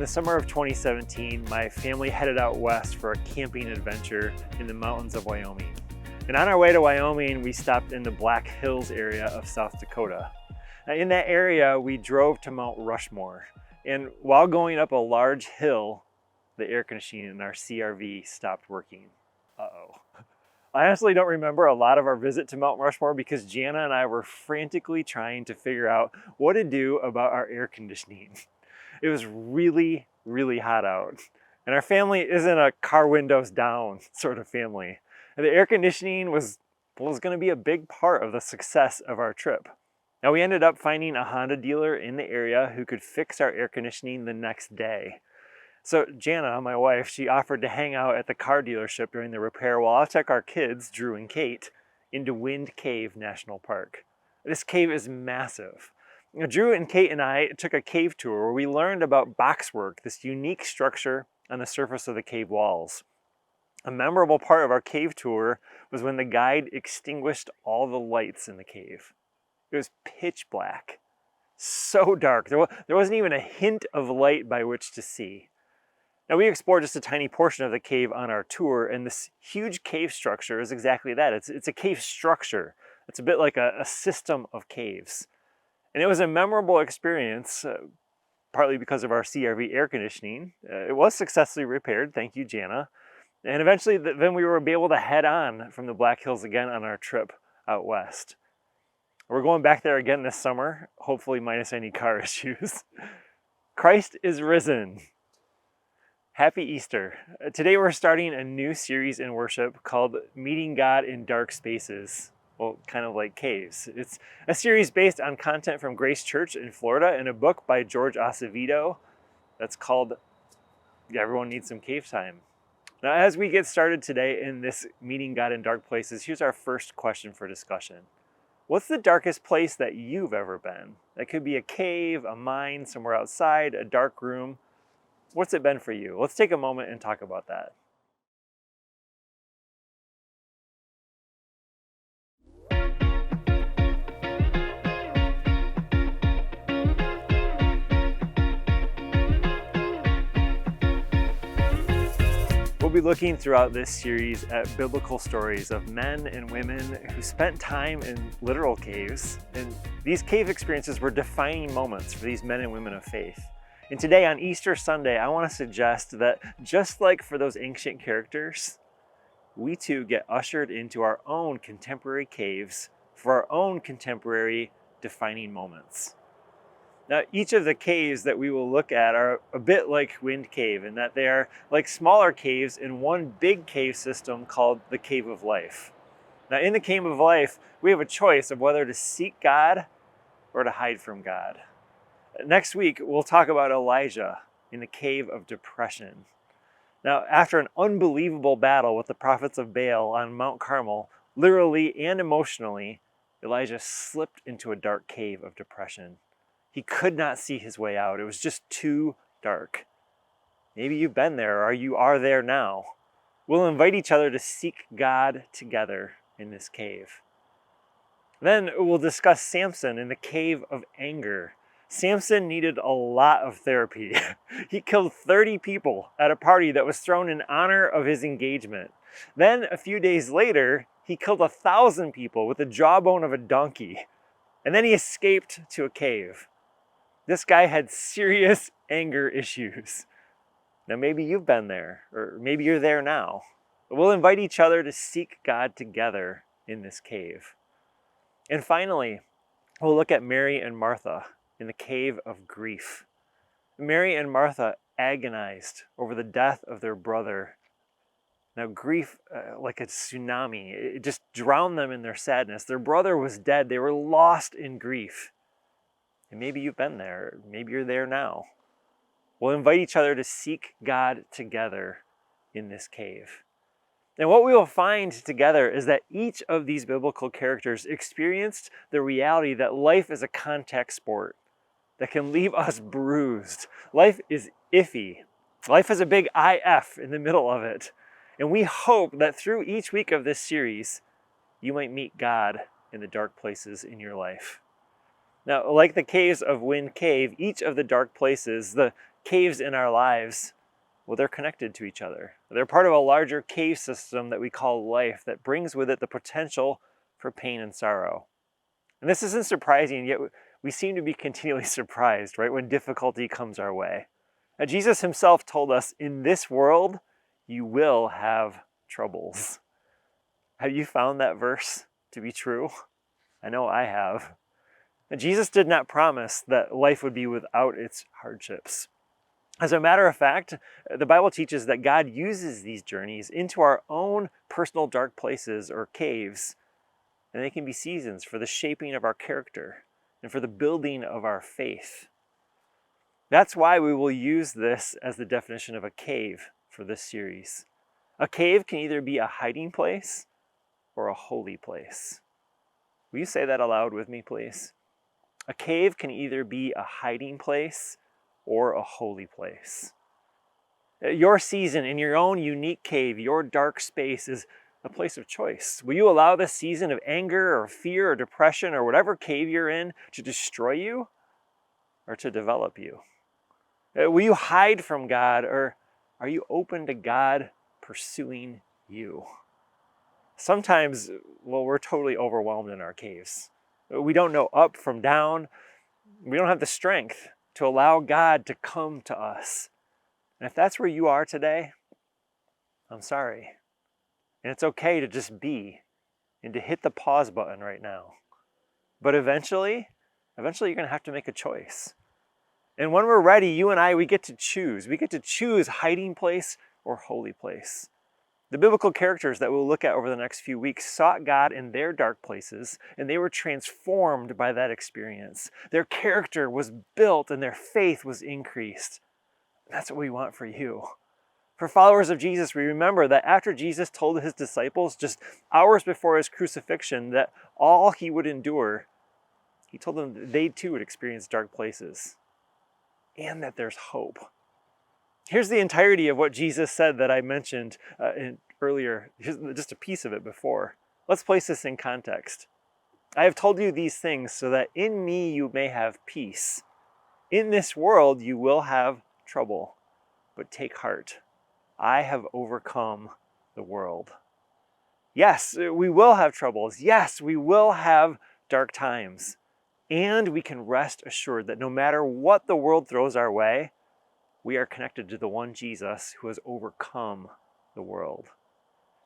the summer of 2017, my family headed out west for a camping adventure in the mountains of Wyoming. And on our way to Wyoming, we stopped in the Black Hills area of South Dakota. Now, in that area, we drove to Mount Rushmore. And while going up a large hill, the air conditioning in our CRV stopped working. Uh-oh. I honestly don't remember a lot of our visit to Mount Rushmore because Jana and I were frantically trying to figure out what to do about our air conditioning. It was really, really hot out. And our family isn't a car windows down sort of family. And the air conditioning was going to be a big part of the success of our trip. Now we ended up finding a Honda dealer in the area who could fix our air conditioning the next day. So Jana, my wife, she offered to hang out at the car dealership during the repair while I took our kids, Drew and Kate, into Wind Cave National Park. This cave is massive. Now, Drew and Kate and I took a cave tour where we learned about boxwork, this unique structure on the surface of the cave walls. A memorable part of our cave tour was when the guide extinguished all the lights in the cave. It was pitch black, so dark. There wasn't even a hint of light by which to see. Now we explored just a tiny portion of the cave on our tour, and this huge cave structure is exactly that. It's a cave structure. It's a bit like a system of caves. And it was a memorable experience, partly because of our CRV air conditioning. It was successfully repaired, thank you, Jana. And eventually then we were able to head on from the Black Hills again on our trip out west. We're going back there again this summer, hopefully minus any car issues. Christ is risen. Happy Easter. Today we're starting a new series in worship called Meeting God in Dark Spaces. Well, kind of like caves. It's a series based on content from Grace Church in Florida and a book by George Acevedo that's called Everyone Needs Some Cave Time. Now, as we get started today in this Meeting God in Dark Places, here's our first question for discussion. What's the darkest place that you've ever been? That could be a cave, a mine, somewhere outside, a dark room. What's it been for you? Let's take a moment and talk about that. We'll be looking throughout this series at biblical stories of men and women who spent time in literal caves, and these cave experiences were defining moments for these men and women of faith. And today on Easter Sunday, I want to suggest that just like for those ancient characters, we too get ushered into our own contemporary caves for our own contemporary defining moments. Now, each of the caves that we will look at are a bit like Wind Cave in that they are like smaller caves in one big cave system called the Cave of Life. Now, in the Cave of Life, we have a choice of whether to seek God or to hide from God. Next week, we'll talk about Elijah in the Cave of Depression. Now, after an unbelievable battle with the prophets of Baal on Mount Carmel, literally and emotionally, Elijah slipped into a dark cave of depression. He could not see his way out. It was just too dark. Maybe you've been there or you are there now. We'll invite each other to seek God together in this cave. Then we'll discuss Samson in the Cave of Anger. Samson needed a lot of therapy. He killed 30 people at a party that was thrown in honor of his engagement. Then a few days later, he killed 1,000 people with the jawbone of a donkey. And then he escaped to a cave. This guy had serious anger issues. Now maybe you've been there, or maybe you're there now. But we'll invite each other to seek God together in this cave. And finally, we'll look at Mary and Martha in the Cave of Grief. Mary and Martha agonized over the death of their brother. Now grief, like a tsunami, it just drowned them in their sadness. Their brother was dead. They were lost in grief. And maybe you've been there. Maybe you're there now. We'll invite each other to seek God together in this cave. And what we will find together is that each of these biblical characters experienced the reality that life is a contact sport that can leave us bruised. Life is iffy. Life has a big IF in the middle of it. And we hope that through each week of this series, you might meet God in the dark places in your life. Now, like the caves of Wind Cave, each of the dark places, the caves in our lives, well, they're connected to each other. They're part of a larger cave system that we call life that brings with it the potential for pain and sorrow. And this isn't surprising, yet we seem to be continually surprised, right, when difficulty comes our way. Now, Jesus himself told us, in this world, you will have troubles. Have you found that verse to be true? I know I have. And Jesus did not promise that life would be without its hardships. As a matter of fact, the Bible teaches that God uses these journeys into our own personal dark places or caves, and they can be seasons for the shaping of our character and for the building of our faith. That's why we will use this as the definition of a cave for this series. A cave can either be a hiding place or a holy place. Will you say that aloud with me, please? A cave can either be a hiding place or a holy place. Your season in your own unique cave, your dark space, is a place of choice. Will you allow this season of anger or fear or depression or whatever cave you're in to destroy you or to develop you? Will you hide from God, or are you open to God pursuing you? Sometimes, well, we're totally overwhelmed in our caves. We don't know up from down. We don't have the strength to allow God to come to us. And if that's where you are today, I'm sorry. And it's okay to just be and to hit the pause button right now. But eventually you're going to have to make a choice. And when we're ready, you and I, we get to choose. We get to choose hiding place or holy place. The biblical characters that we'll look at over the next few weeks sought God in their dark places, and they were transformed by that experience. Their character was built and their faith was increased. That's what we want for you. For followers of Jesus, we remember that after Jesus told his disciples just hours before his crucifixion that all he would endure, he told them that they too would experience dark places and that there's hope. Here's the entirety of what Jesus said that I mentioned earlier. Here's just a piece of it before. Let's place this in context. I have told you these things so that in me you may have peace. In this world you will have trouble, but take heart. I have overcome the world. Yes, we will have troubles. Yes, we will have dark times. And we can rest assured that no matter what the world throws our way, we are connected to the one Jesus who has overcome the world.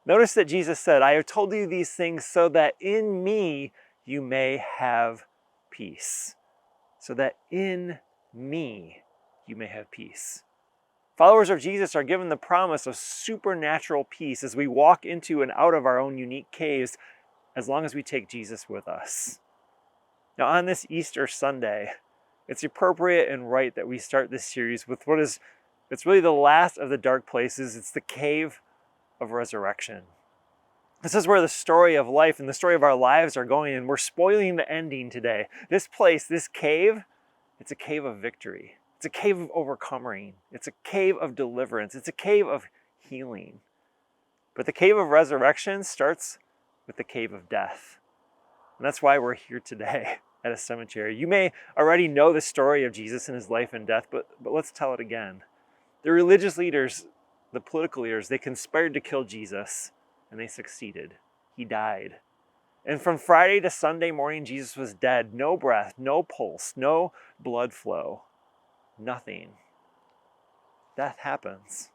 Notice that Jesus said, I have told you these things so that in me you may have peace. So that in me you may have peace. Followers of Jesus are given the promise of supernatural peace as we walk into and out of our own unique caves, as long as we take Jesus with us. Now, on this Easter Sunday, it's appropriate and right that we start this series with it's really the last of the dark places. It's the cave of resurrection. This is where the story of life and the story of our lives are going, and we're spoiling the ending today. This place, this cave, it's a cave of victory. It's a cave of overcoming. It's a cave of deliverance. It's a cave of healing. But the cave of resurrection starts with the cave of death. And that's why we're here today at a cemetery. You may already know the story of Jesus and his life and death, but let's tell it again. The religious leaders, the political leaders, they conspired to kill Jesus, and they succeeded. He died. And from Friday to Sunday morning, Jesus was dead. No breath, no pulse, no blood flow, nothing. Death happens.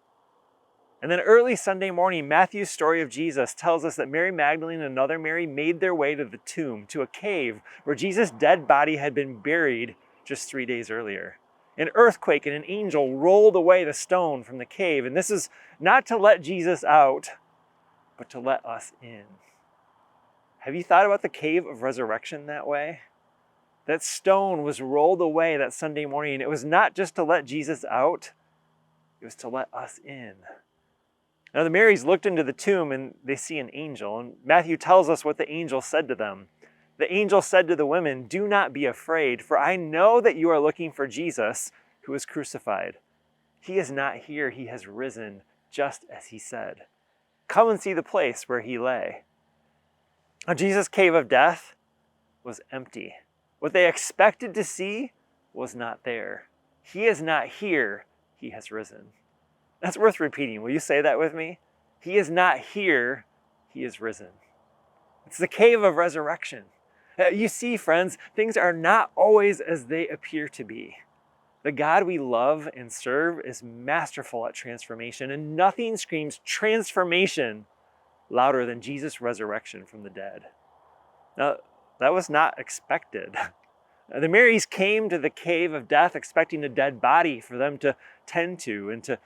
And then early Sunday morning, Matthew's story of Jesus tells us that Mary Magdalene and another Mary made their way to the tomb, to a cave where Jesus' dead body had been buried just 3 days earlier. An earthquake and an angel rolled away the stone from the cave. And this is not to let Jesus out, but to let us in. Have you thought about the cave of resurrection that way? That stone was rolled away that Sunday morning. It was not just to let Jesus out, it was to let us in. Now the Marys looked into the tomb and they see an angel. And Matthew tells us what the angel said to them. The angel said to the women, "Do not be afraid, for I know that you are looking for Jesus who was crucified. He is not here, he has risen, just as he said. Come and see the place where he lay." Now, Jesus' cave of death was empty. What they expected to see was not there. He is not here, he has risen. That's worth repeating. Will you say that with me? He is not here, he is risen. It's the cave of resurrection. You see, friends, things are not always as they appear to be. The God we love and serve is masterful at transformation, and nothing screams transformation louder than Jesus' resurrection from the dead. Now, that was not expected. The Marys came to the cave of death expecting a dead body for them to tend to and to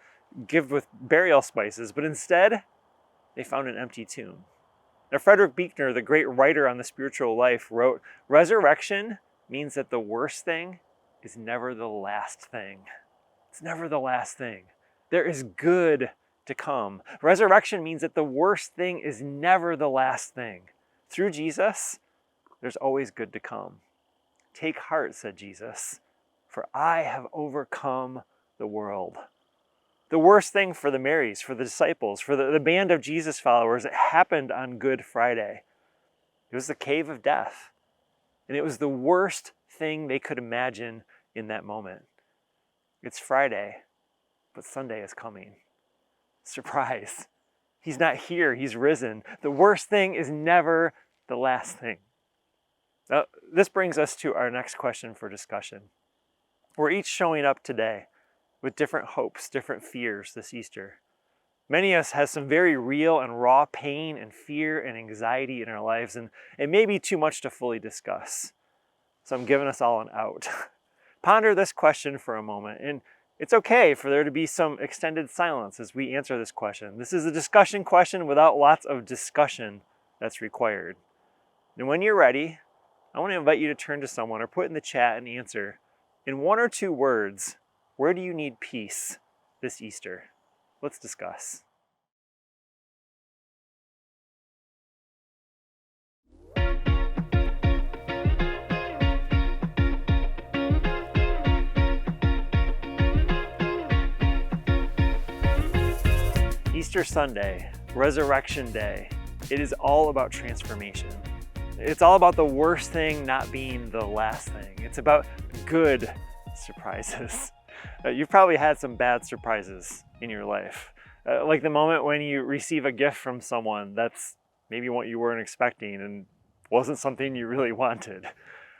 give with burial spices, but instead, they found an empty tomb. Now, Frederick Buechner, the great writer on the spiritual life, wrote, "Resurrection means that the worst thing is never the last thing." It's never the last thing. There is good to come. Resurrection means that the worst thing is never the last thing. Through Jesus, there's always good to come. "Take heart," said Jesus, "for I have overcome the world." The worst thing for the Marys, for the disciples, for the band of Jesus followers, it happened on Good Friday. It was the cave of death. And it was the worst thing they could imagine in that moment. It's Friday, but Sunday is coming. Surprise. He's not here, he's risen. The worst thing is never the last thing. Now, this brings us to our next question for discussion. We're each showing up today with different hopes, different fears this Easter. Many of us have some very real and raw pain and fear and anxiety in our lives, and it may be too much to fully discuss. So I'm giving us all an out. Ponder this question for a moment, and it's okay for there to be some extended silence as we answer this question. This is a discussion question without lots of discussion that's required. And when you're ready, I want to invite you to turn to someone or put in the chat an answer. In one or two words, where do you need peace this Easter? Let's discuss. Easter Sunday, Resurrection Day, it is all about transformation. It's all about the worst thing not being the last thing. It's about good surprises. You've probably had some bad surprises in your life. Like the moment when you receive a gift from someone that's maybe what you weren't expecting and wasn't something you really wanted.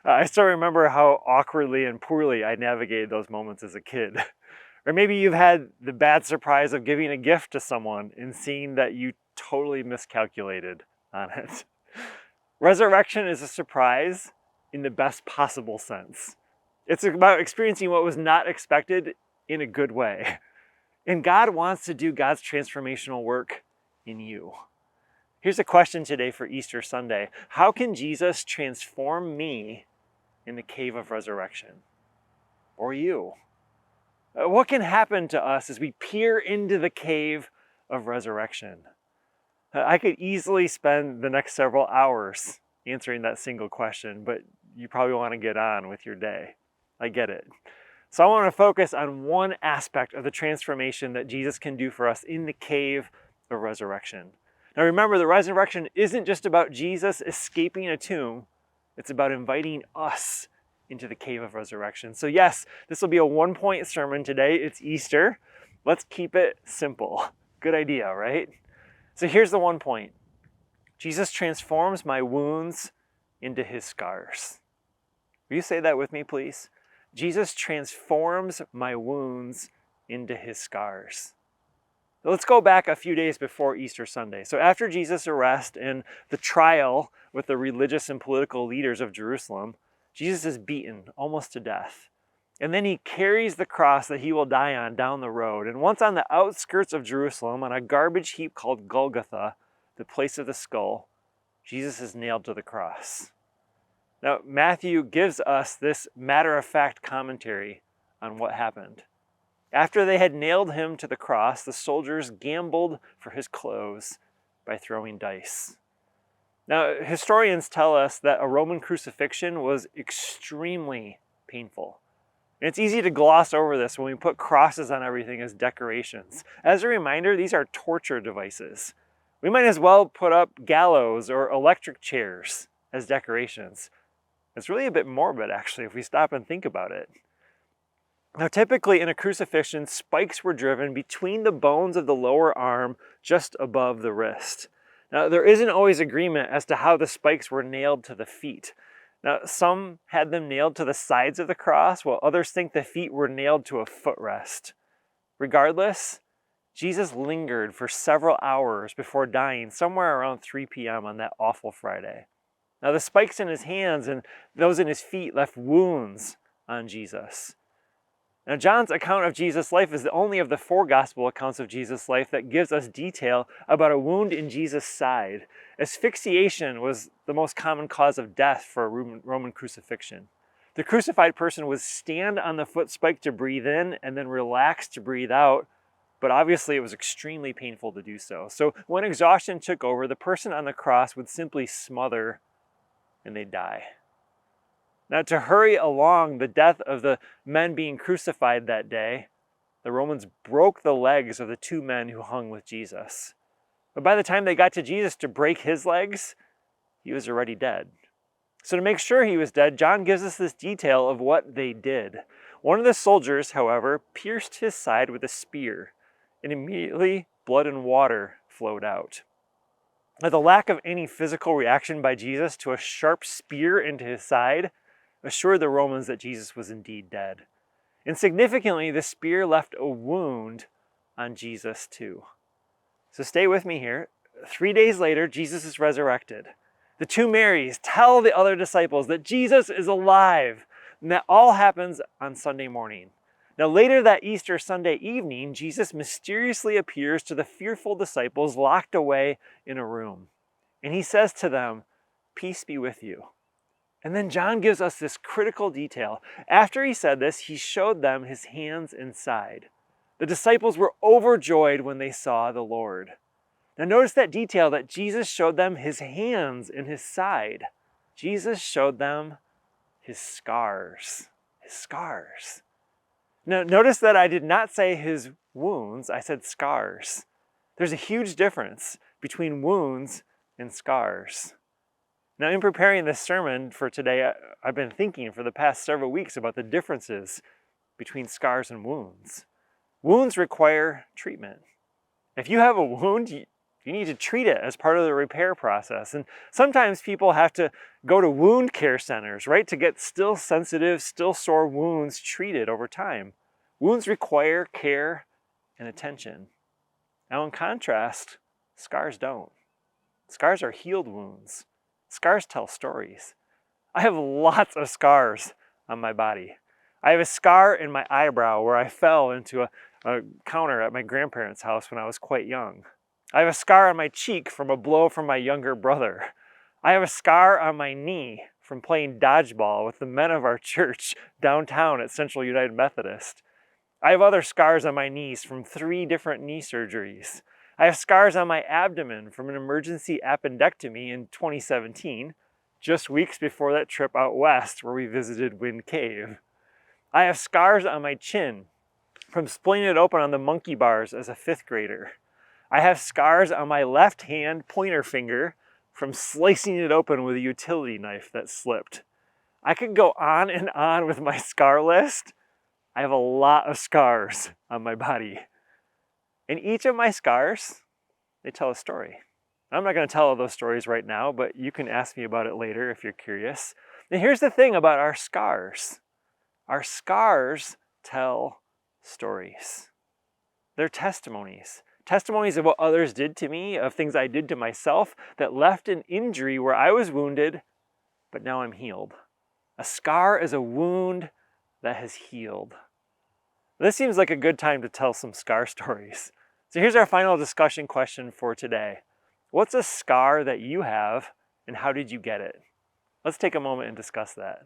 I still remember how awkwardly and poorly I navigated those moments as a kid. Or maybe you've had the bad surprise of giving a gift to someone and seeing that you totally miscalculated on it. Resurrection is a surprise in the best possible sense. It's about experiencing what was not expected in a good way. And God wants to do God's transformational work in you. Here's a question today for Easter Sunday. How can Jesus transform me in the cave of resurrection? Or you? What can happen to us as we peer into the cave of resurrection? I could easily spend the next several hours answering that single question, but you probably want to get on with your day. I get it. So I want to focus on one aspect of the transformation that Jesus can do for us in the cave of resurrection. Now remember, the resurrection isn't just about Jesus escaping a tomb. It's about inviting us into the cave of resurrection. So yes, this will be a one-point sermon today. It's Easter. Let's keep it simple. Good idea, right? So here's the one point. Jesus transforms my wounds into his scars. Will you say that with me, please? Jesus transforms my wounds into his scars. So let's go back a few days before Easter Sunday. So after Jesus' arrest and the trial with the religious and political leaders of Jerusalem, Jesus is beaten almost to death. And then he carries the cross that he will die on down the road. And once on the outskirts of Jerusalem, on a garbage heap called Golgotha, the place of the skull, Jesus is nailed to the cross. Now, Matthew gives us this matter-of-fact commentary on what happened. After they had nailed him to the cross, the soldiers gambled for his clothes by throwing dice. Now, historians tell us that a Roman crucifixion was extremely painful. And it's easy to gloss over this when we put crosses on everything as decorations. As a reminder, these are torture devices. We might as well put up gallows or electric chairs as decorations. It's really a bit morbid, actually, if we stop and think about it. Now, typically in a crucifixion, spikes were driven between the bones of the lower arm just above the wrist. Now, there isn't always agreement as to how the spikes were nailed to the feet. Now, some had them nailed to the sides of the cross, while others think the feet were nailed to a footrest. Regardless, Jesus lingered for several hours before dying, somewhere around 3 p.m. on that awful Friday. Now, the spikes in his hands and those in his feet left wounds on Jesus. Now, John's account of Jesus' life is the only of the 4 gospel accounts of Jesus' life that gives us detail about a wound in Jesus' side. Asphyxiation was the most common cause of death for a Roman crucifixion. The crucified person would stand on the foot spike to breathe in and then relax to breathe out, but obviously it was extremely painful to do so. So when exhaustion took over, the person on the cross would simply smother and they'd die. Now, to hurry along the death of the men being crucified that day, the Romans broke the legs of the 2 men who hung with Jesus. But by the time they got to Jesus to break his legs, he was already dead. So to make sure he was dead, John gives us this detail of what they did. One of the soldiers, however, pierced his side with a spear, and immediately blood and water flowed out. Now, the lack of any physical reaction by Jesus to a sharp spear into his side assured the Romans that Jesus was indeed dead. And significantly, the spear left a wound on Jesus too. So stay with me here. 3 days later, Jesus is resurrected. The 2 Marys tell the other disciples that Jesus is alive, and that all happens on Sunday morning. Now, later that Easter Sunday evening, Jesus mysteriously appears to the fearful disciples locked away in a room. And he says to them, "Peace be with you." And then John gives us this critical detail. After he said this, he showed them his hands and side. The disciples were overjoyed when they saw the Lord. Now notice that detail that Jesus showed them his hands and his side. Jesus showed them his scars. His scars. Now notice that I did not say his wounds, I said scars. There's a huge difference between wounds and scars. Now, in preparing this sermon for today, I've been thinking for the past several weeks about the differences between scars and wounds. Wounds require treatment. If you have a wound, you need to treat it as part of the repair process. And sometimes people have to go to wound care centers, right, to get still sensitive, still sore wounds treated over time. Wounds require care and attention. Now, in contrast, scars don't. Scars are healed wounds. Scars tell stories. I have lots of scars on my body. I have a scar in my eyebrow where I fell into a counter at my grandparents' house when I was quite young. I have a scar on my cheek from a blow from my younger brother. I have a scar on my knee from playing dodgeball with the men of our church downtown at Central United Methodist. I have other scars on my knees from 3 different knee surgeries. I have scars on my abdomen from an emergency appendectomy in 2017, just weeks before that trip out west where we visited Wind Cave. I have scars on my chin from splitting it open on the monkey bars as a 5th grader. I have scars on my left hand pointer finger from slicing it open with a utility knife that slipped. I could go on and on with my scar list. I have a lot of scars on my body. And each of my scars, they tell a story. I'm not going to tell all those stories right now, but you can ask me about it later if you're curious. And here's the thing about our scars. Our scars tell stories. They're testimonies. Testimonies of what others did to me, of things I did to myself that left an injury where I was wounded, but now I'm healed. A scar is a wound that has healed. This seems like a good time to tell some scar stories. So here's our final discussion question for today. What's a scar that you have, and how did you get it? Let's take a moment and discuss that.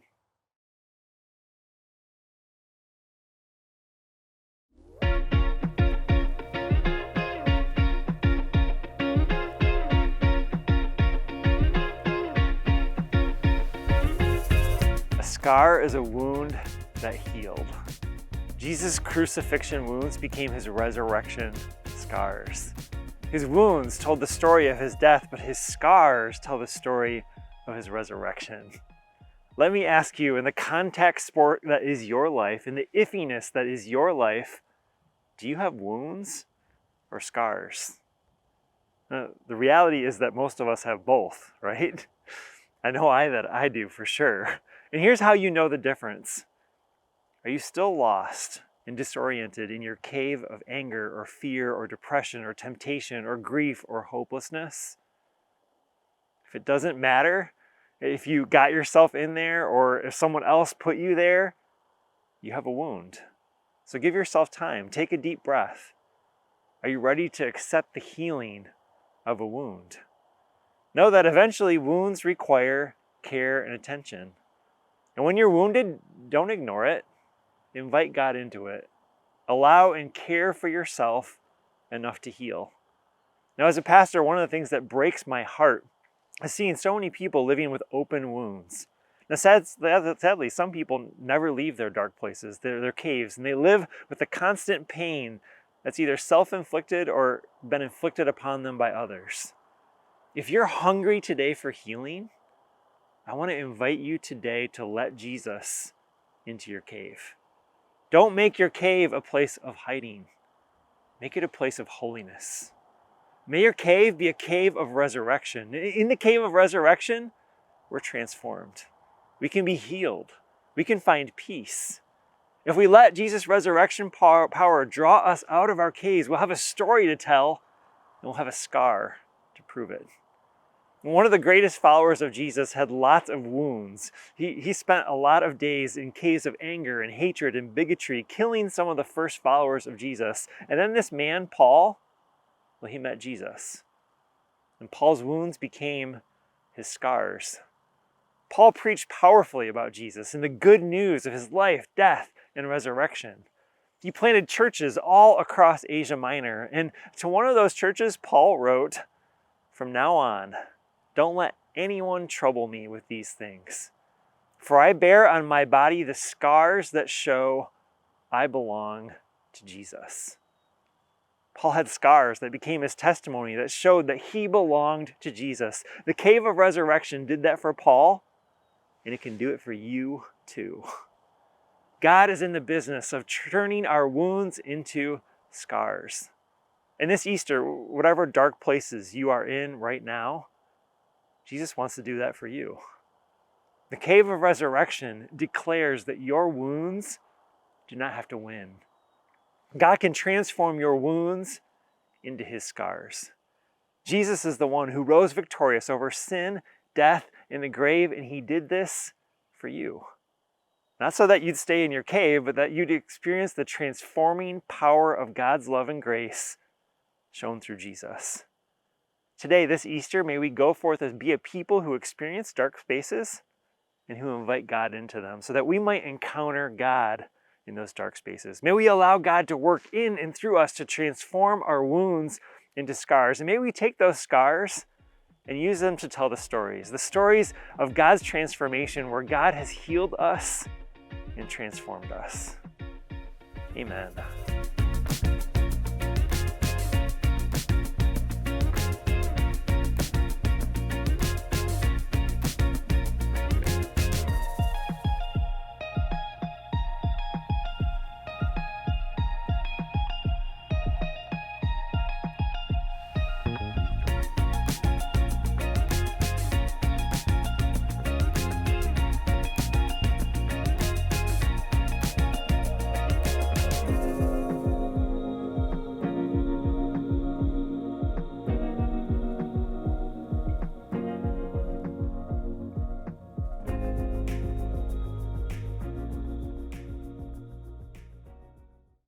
A scar is a wound that healed. Jesus' crucifixion wounds became his resurrection scars. His wounds told the story of his death, but his scars tell the story of his resurrection. Let me ask you, in the contact sport that is your life, in the iffiness that is your life, do you have wounds or scars? The reality is that most of us have both, right? I know that I do for sure. And here's how you know the difference. Are you still lost and disoriented in your cave of anger or fear or depression or temptation or grief or hopelessness? If it doesn't matter, if you got yourself in there or if someone else put you there, you have a wound. So give yourself time. Take a deep breath. Are you ready to accept the healing of a wound? Know that eventually wounds require care and attention. And when you're wounded, don't ignore it. Invite God into it. Allow and care for yourself enough to heal. Now, as a pastor, one of the things that breaks my heart is seeing so many people living with open wounds. Now, sadly, some people never leave their dark places, their caves, and they live with the constant pain that's either self-inflicted or been inflicted upon them by others. If you're hungry today for healing, I want to invite you today to let Jesus into your cave. Don't make your cave a place of hiding. Make it a place of holiness. May your cave be a cave of resurrection. In the cave of resurrection, we're transformed. We can be healed. We can find peace. If we let Jesus' resurrection power draw us out of our caves, we'll have a story to tell, and we'll have a scar to prove it. One of the greatest followers of Jesus had lots of wounds. He spent a lot of days in caves of anger and hatred and bigotry, killing some of the first followers of Jesus. And then this man, Paul, he met Jesus. And Paul's wounds became his scars. Paul preached powerfully about Jesus and the good news of his life, death, and resurrection. He planted churches all across Asia Minor. And to one of those churches, Paul wrote, "From now on, don't let anyone trouble me with these things. For I bear on my body the scars that show I belong to Jesus." Paul had scars that became his testimony that showed that he belonged to Jesus. The cave of resurrection did that for Paul, and it can do it for you too. God is in the business of turning our wounds into scars. And this Easter, whatever dark places you are in right now, Jesus wants to do that for you. The cave of resurrection declares that your wounds do not have to win. God can transform your wounds into his scars. Jesus is the one who rose victorious over sin, death, and the grave, and he did this for you. Not so that you'd stay in your cave, but that you'd experience the transforming power of God's love and grace shown through Jesus. Today, this Easter, may we go forth and be a people who experience dark spaces and who invite God into them so that we might encounter God in those dark spaces. May we allow God to work in and through us to transform our wounds into scars. And may we take those scars and use them to tell the stories of God's transformation where God has healed us and transformed us. Amen.